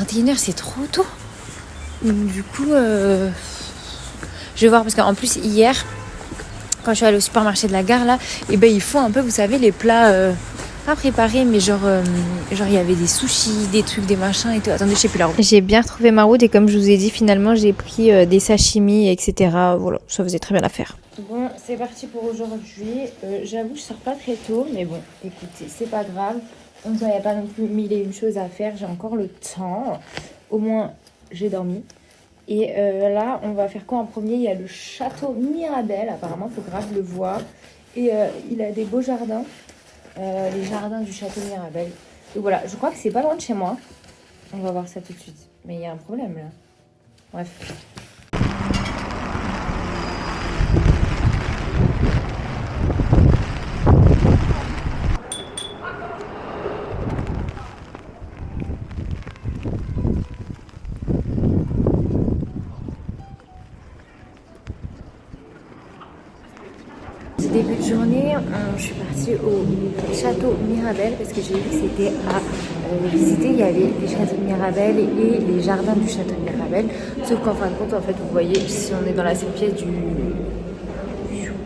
21h c'est trop tôt. Donc du coup, je vais voir parce qu'en plus hier, quand je suis allée au supermarché de la gare là, et ben ils font un peu, vous savez, les plats pas préparé, mais genre il y avait des sushis, des trucs, des machins et tout. Attendez, je sais plus la route. J'ai bien retrouvé ma route et comme je vous ai dit, finalement j'ai pris des sashimi, etc. Voilà, ça faisait très bien l'affaire. Bon, c'est parti pour aujourd'hui. J'avoue, je sors pas très tôt, mais bon, écoutez, c'est pas grave. En soi, il n'y a pas non plus mille et une choses à faire. J'ai encore le temps. Au moins, j'ai dormi. Et là, on va faire quoi en premier? Il y a le château Mirabel. Apparemment, il faut grave le voir. Et il a des beaux jardins. Les jardins du château Mirabel. Donc voilà, je crois que c'est pas loin de chez moi. On va voir ça tout de suite. Mais il y a un problème là. Bref. Début de journée, je suis partie au château Mirabel parce que j'ai vu que c'était à visiter. Il y avait les châteaux de Mirabel et les jardins du château de Mirabel. Sauf qu'en fin de compte, en fait, vous voyez, si on est dans la seule pièce du...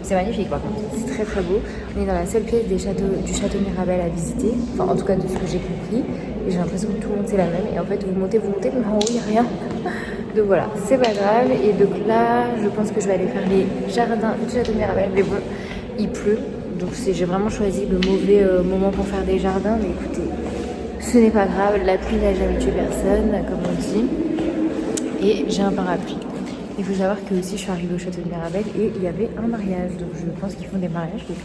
C'est magnifique par contre, c'est très très beau. On est dans la seule pièce du château Mirabel à visiter. Enfin, en tout cas, de ce que j'ai compris. Et j'ai l'impression que tout le monde c'est la même. Et en fait, vous montez, mais en haut, il n'y a rien. Donc voilà, c'est pas grave. Et donc là, je pense que je vais aller faire les jardins du château Mirabel. Mais bon, il pleut, donc j'ai vraiment choisi le mauvais moment pour faire des jardins, mais écoutez, ce n'est pas grave, la pluie n'a jamais tué personne, comme on dit, et j'ai un parapluie. Il faut savoir que aussi je suis arrivée au château de Mirabel et il y avait un mariage, donc je pense qu'ils font des mariages donc,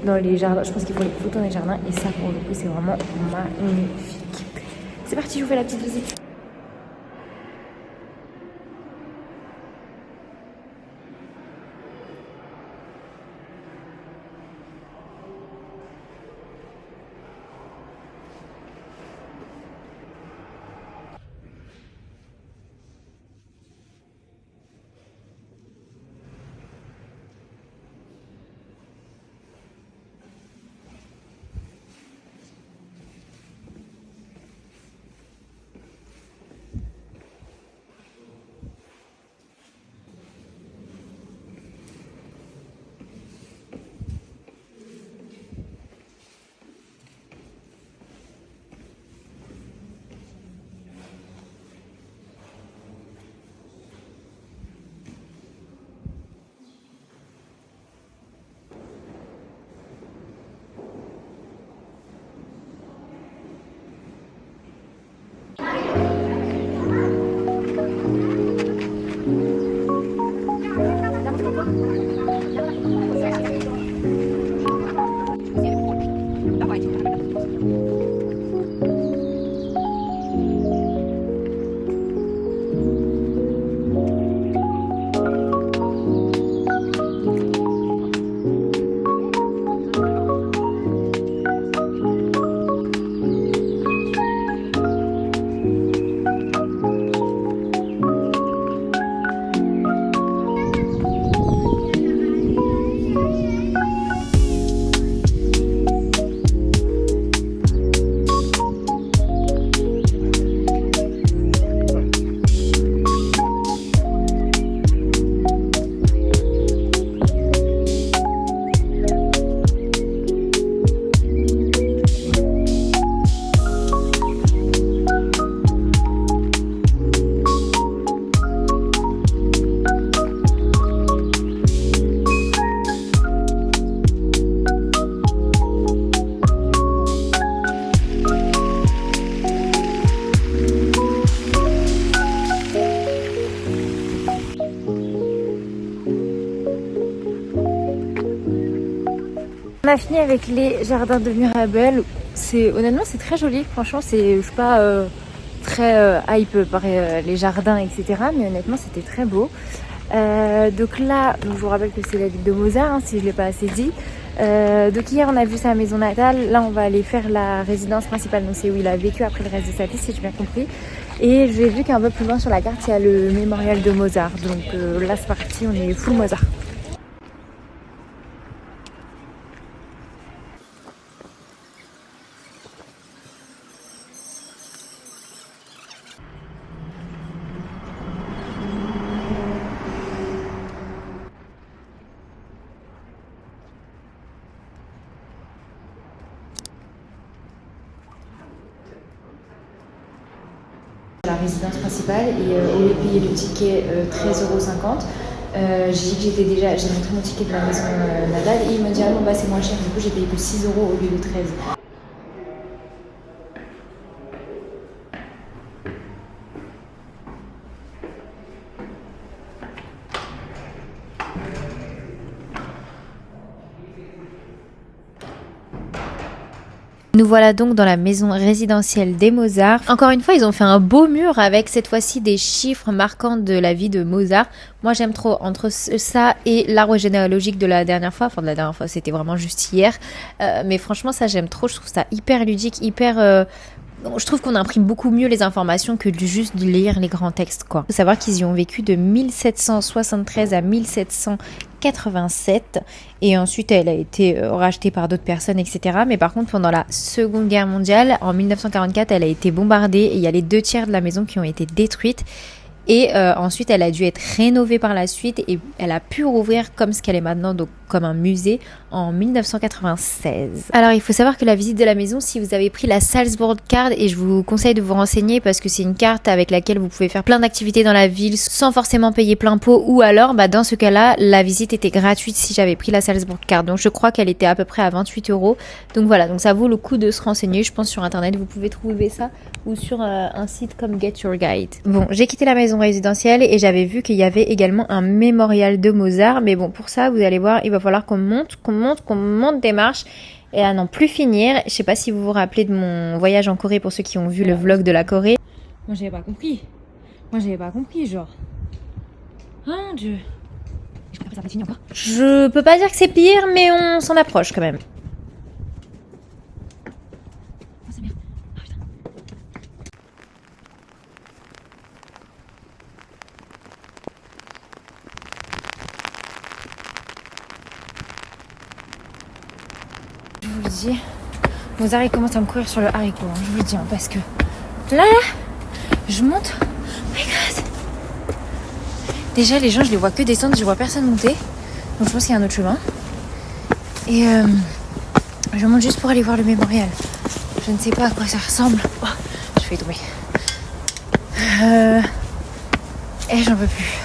dans les jardins, je pense qu'ils font les photos dans les jardins, et ça pour le coup c'est vraiment magnifique. C'est parti, je vous fais la petite visite. On a fini avec les jardins de Mirabel. Honnêtement c'est très joli, franchement je suis pas très hype par les jardins etc. Mais honnêtement c'était très beau. Donc là, je vous rappelle que c'est la ville de Mozart, si je ne l'ai pas assez dit. Donc hier on a vu sa maison natale, là on va aller faire la résidence principale, donc c'est où il a vécu après le reste de sa vie si j'ai bien compris. Et j'ai vu qu'un peu plus loin sur la carte il y a le mémorial de Mozart, donc là c'est parti, on est full Mozart. résidence principale et au lieu de payer le ticket 13,50 €, j'ai dit que j'ai montré mon ticket de la maison natale et il m'a dit ah non bah c'est moins cher, du coup j'ai payé que 6 € au lieu de 13. Nous voilà donc dans la maison résidentielle des Mozart. Encore une fois, ils ont fait un beau mur avec cette fois-ci des chiffres marquants de la vie de Mozart. Moi, j'aime trop entre ça et l'arbre généalogique de la dernière fois. Enfin, de la dernière fois, c'était vraiment juste hier. Mais franchement, ça, j'aime trop. Je trouve ça hyper ludique, hyper... Je trouve qu'on imprime beaucoup mieux les informations que juste de lire les grands textes, quoi. Il faut savoir qu'ils y ont vécu de 1773 à 1787 et ensuite elle a été rachetée par d'autres personnes, etc. Mais par contre, pendant la Seconde Guerre mondiale, en 1944, elle a été bombardée et il y a les 2 tiers de la maison qui ont été détruites. Et ensuite, elle a dû être rénovée par la suite et elle a pu rouvrir comme ce qu'elle est maintenant, donc comme un musée, en 1996. Alors, il faut savoir que la visite de la maison, si vous avez pris la Salzburg Card, et je vous conseille de vous renseigner parce que c'est une carte avec laquelle vous pouvez faire plein d'activités dans la ville sans forcément payer plein pot, ou alors, dans ce cas-là, la visite était gratuite si j'avais pris la Salzburg Card. Donc, je crois qu'elle était à peu près à 28 €. Donc voilà, donc ça vaut le coup de se renseigner. Je pense sur Internet, vous pouvez trouver ça ou sur un site comme Get Your Guide. Bon, j'ai quitté la maison résidentielle et j'avais vu qu'il y avait également un mémorial de Mozart, mais bon, pour ça, vous allez voir, il va falloir qu'on monte des marches et à n'en plus finir. Je sais pas si vous vous rappelez de mon voyage en Corée pour ceux qui ont vu le vlog de la Corée. Moi j'avais pas compris, genre. Oh mon dieu. Je crois que ça va finir encore. Je peux pas dire que c'est pire, mais on s'en approche quand même. Oh, c'est bien. Oh putain. Je vous le dis, Mozart il commence à me courir sur le haricot, hein, je vous le dis, parce que là, je monte. Oh my god. Déjà, les gens, je les vois que descendre, je vois personne monter. Donc je pense qu'il y a un autre chemin. Et je monte juste pour aller voir le mémorial. Je ne sais pas à quoi ça ressemble. Oh, je vais tomber. Et j'en peux plus.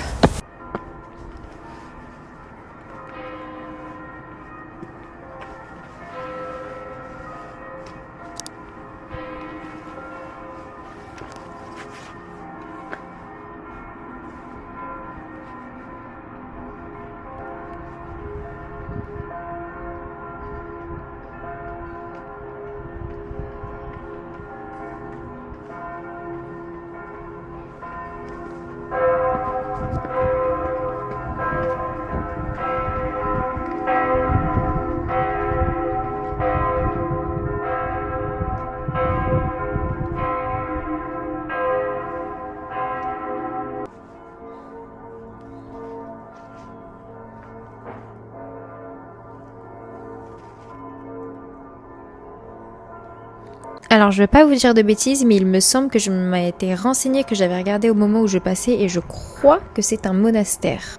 Alors, je vais pas vous dire de bêtises, mais il me semble que je m'étais renseignée, que j'avais regardé au moment où je passais, et je crois que c'est un monastère.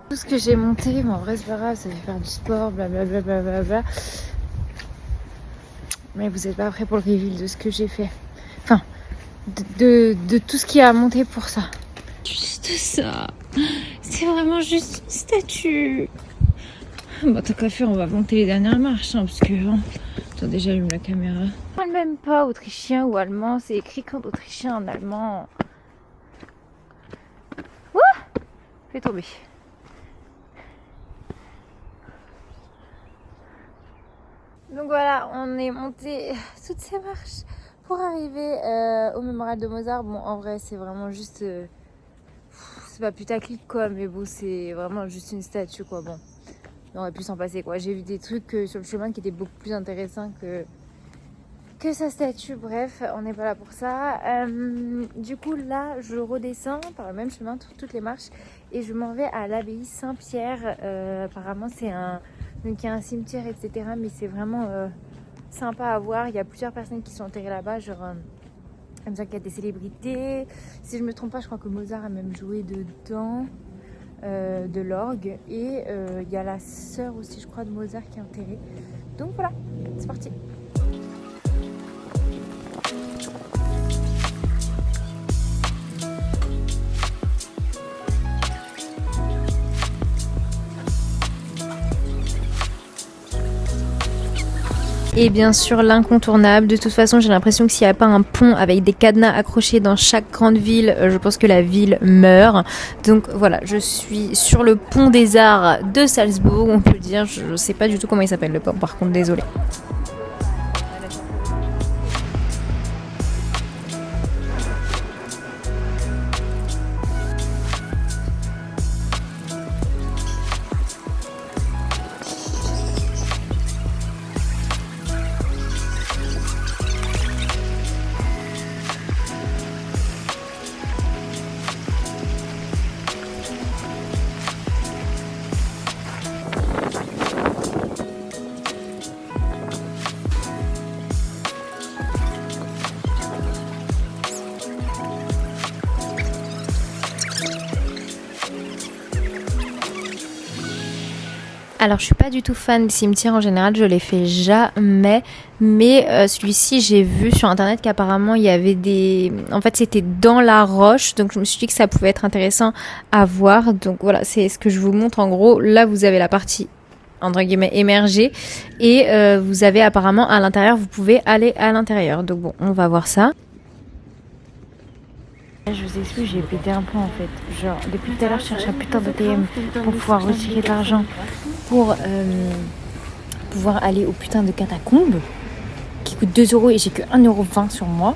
Tout ce que j'ai monté, bon, en vrai, c'est pas grave, ça fait faire du sport, blablabla. Bla. Mais vous êtes pas prêts pour le reveal de ce que j'ai fait. Enfin, de tout ce qui a monté pour ça. Juste ça. C'est vraiment juste une statue. Bon, tant qu'à faire, on va monter les dernières marches, hein, parce que... Attendez, j'allume la caméra. Je parle même pas autrichien ou allemand, c'est écrit qu'en autrichien en allemand. Ouh, je vais tomber. Donc voilà, on est monté toutes ces marches pour arriver au mémorial de Mozart. Bon, en vrai, c'est vraiment juste... c'est pas putaclic, quoi, mais bon, c'est vraiment juste une statue, quoi. Bon, on aurait pu s'en passer, quoi. J'ai vu des trucs sur le chemin qui étaient beaucoup plus intéressants que sa statue. Bref, on n'est pas là pour ça. Du coup, là, je redescends par le même chemin, toutes les marches, et je m'en vais à l'abbaye Saint-Pierre. Apparemment, donc il y a un cimetière, etc. Mais c'est vraiment sympa à voir. Il y a plusieurs personnes qui sont enterrées là-bas, genre comme ça qu'il y a des célébrités. Si je me trompe pas, je crois que Mozart a même joué dedans, de l'orgue. Et il y a la sœur aussi, je crois, de Mozart qui est enterrée. Donc voilà, c'est parti. Et bien sûr l'incontournable, de toute façon j'ai l'impression que s'il n'y a pas un pont avec des cadenas accrochés dans chaque grande ville, je pense que la ville meurt. Donc voilà, je suis sur le pont des Arts de Salzbourg, on peut dire, je ne sais pas du tout comment il s'appelle le pont par contre, désolé. Alors je suis pas du tout fan des cimetières en général, je les fais jamais, mais celui-ci j'ai vu sur internet qu'apparemment il y avait des... En fait c'était dans la roche, donc je me suis dit que ça pouvait être intéressant à voir, donc voilà c'est ce que je vous montre en gros. Là vous avez la partie entre guillemets émergée et vous avez apparemment à l'intérieur, vous pouvez aller à l'intérieur, donc bon on va voir ça. Je vous explique, j'ai pété un plomb en fait. Genre, depuis tout à l'heure, je cherche un putain d'ATM pour pouvoir retirer de l'argent pour pouvoir aller au putain de catacombe qui coûte 2 € et j'ai que 1,20 € sur moi.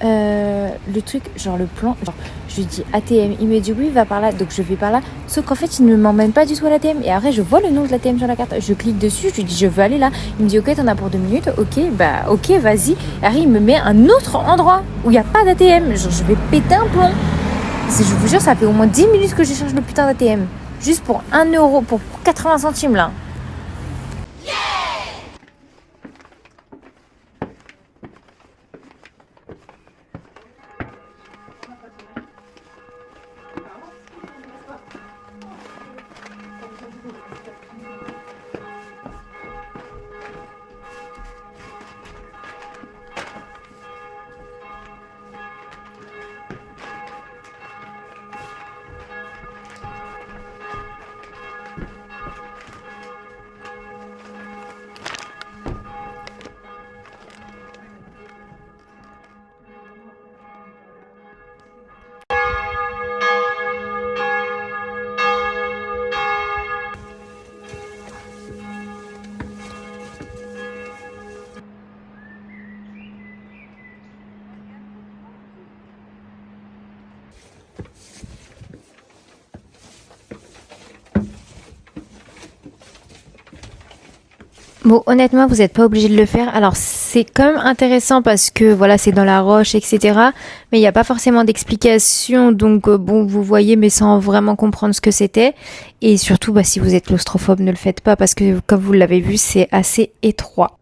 Le truc, genre le plan, genre, je lui dis ATM, il me dit oui, va par là, donc je vais par là. Sauf qu'en fait, il ne m'emmène pas du tout à l'ATM. Et après, je vois le nom de l'ATM sur la carte, je clique dessus, je lui dis je veux aller là. Il me dit ok, t'en as pour 2 minutes, ok, bah ok, vas-y. Et après, il me met un autre endroit où il n'y a pas d'ATM. Genre, je vais péter un plomb. Je vous jure, ça fait au moins 10 minutes que je cherche le putain d'ATM. Juste pour 1 €, pour 80 centimes là. Bon, honnêtement, vous n'êtes pas obligé de le faire. Alors, c'est quand même intéressant parce que, voilà, c'est dans la roche, etc. Mais il n'y a pas forcément d'explication. Donc, bon, vous voyez, mais sans vraiment comprendre ce que c'était. Et surtout, bah, si vous êtes claustrophobe, ne le faites pas parce que, comme vous l'avez vu, c'est assez étroit.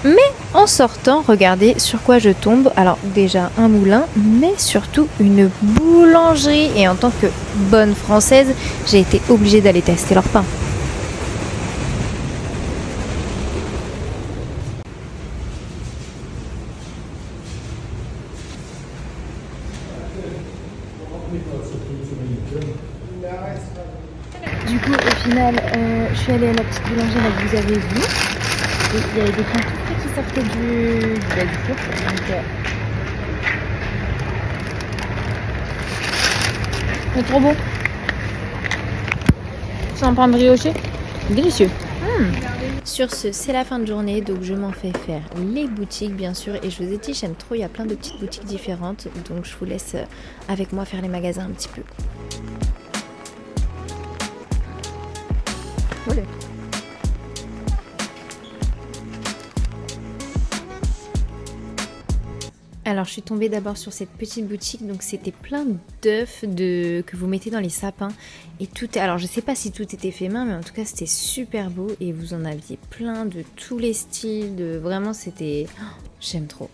Mais en sortant, regardez sur quoi je tombe. Alors déjà un moulin, mais surtout une boulangerie. Et en tant que bonne française, j'ai été obligée d'aller tester leur pain. Du coup, au final, je suis allée à la petite boulangerie là que vous avez vue. Et il y avait des pains tout frais qui sortaient du four. Donc, c'est trop bon. C'est un pain brioché. Délicieux. Sur ce, c'est la fin de journée, donc je m'en fais faire les boutiques bien sûr. Et je vous ai dit, j'aime trop, il y a plein de petites boutiques différentes. Donc je vous laisse avec moi faire les magasins un petit peu. Olé. Alors je suis tombée d'abord sur cette petite boutique, donc c'était plein d'œufs que vous mettez dans les sapins et tout. Alors je sais pas si tout était fait main, mais en tout cas c'était super beau et vous en aviez plein de tous les styles, vraiment c'était, j'aime trop.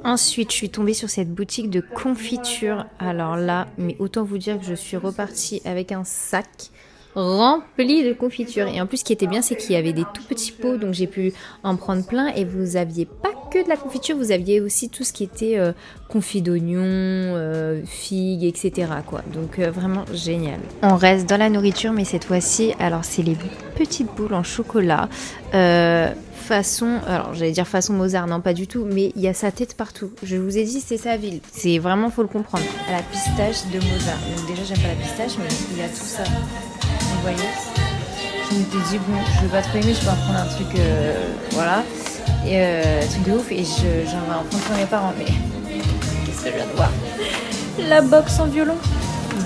Ensuite, je suis tombée sur cette boutique de confiture. Alors là, mais autant vous dire que je suis repartie avec un sac rempli de confiture. Et en plus, ce qui était bien, c'est qu'il y avait des tout petits pots, donc j'ai pu en prendre plein. Et vous aviez pas que de la confiture, vous aviez aussi tout ce qui était confit d'oignon, figues, etc. quoi. Donc vraiment génial. On reste dans la nourriture, mais cette fois-ci, alors c'est les petites boules en chocolat. Façon, alors j'allais dire façon Mozart, non pas du tout, mais il y a sa tête partout. Je vous ai dit, c'est sa ville. C'est vraiment, faut le comprendre. À la pistache de Mozart. Donc déjà, j'aime pas la pistache, mais il y a tout ça. Vous voyez, je m'étais dit, bon, je vais pas trop aimer, je vais en prendre un truc, voilà, et truc de ouf, et j'en vais en prendre pour mes parents, mais qu'est-ce que je viens de voir? La box en violon.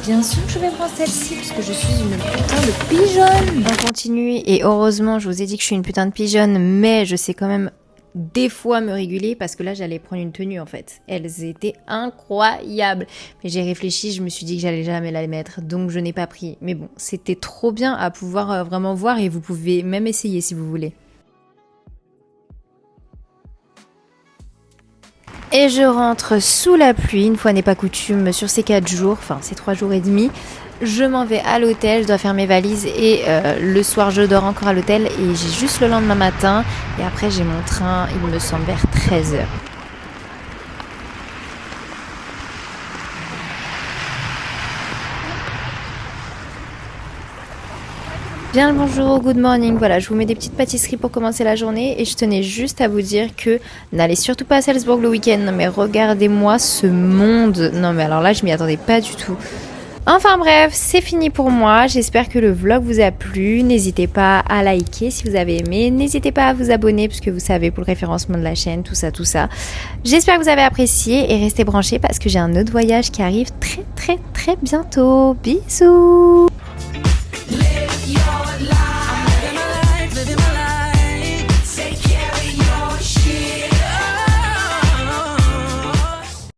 Bien sûr que je vais prendre celle-ci, parce que je suis une putain de pigeonne. On continue, et heureusement, je vous ai dit que je suis une putain de pigeonne, mais je sais quand même des fois me réguler, parce que là, j'allais prendre une tenue, en fait. Elles étaient incroyables. Mais j'ai réfléchi, je me suis dit que j'allais jamais la mettre, donc je n'ai pas pris. Mais bon, c'était trop bien à pouvoir vraiment voir, et vous pouvez même essayer si vous voulez. Et je rentre sous la pluie, une fois n'est pas coutume, sur ces 4 jours, enfin ces 3 jours et demi. Je m'en vais à l'hôtel, je dois faire mes valises et le soir je dors encore à l'hôtel et j'ai juste le lendemain matin. Et après j'ai mon train, il me semble vers 13h. Bien le bonjour, good morning, voilà, je vous mets des petites pâtisseries pour commencer la journée et je tenais juste à vous dire que n'allez surtout pas à Salzbourg le week-end, non mais regardez-moi ce monde, non mais alors là je m'y attendais pas du tout. Enfin bref, c'est fini pour moi, j'espère que le vlog vous a plu, n'hésitez pas à liker si vous avez aimé, n'hésitez pas à vous abonner puisque vous savez pour le référencement de la chaîne, tout ça. J'espère que vous avez apprécié et restez branchés parce que j'ai un autre voyage qui arrive très bientôt, bisous.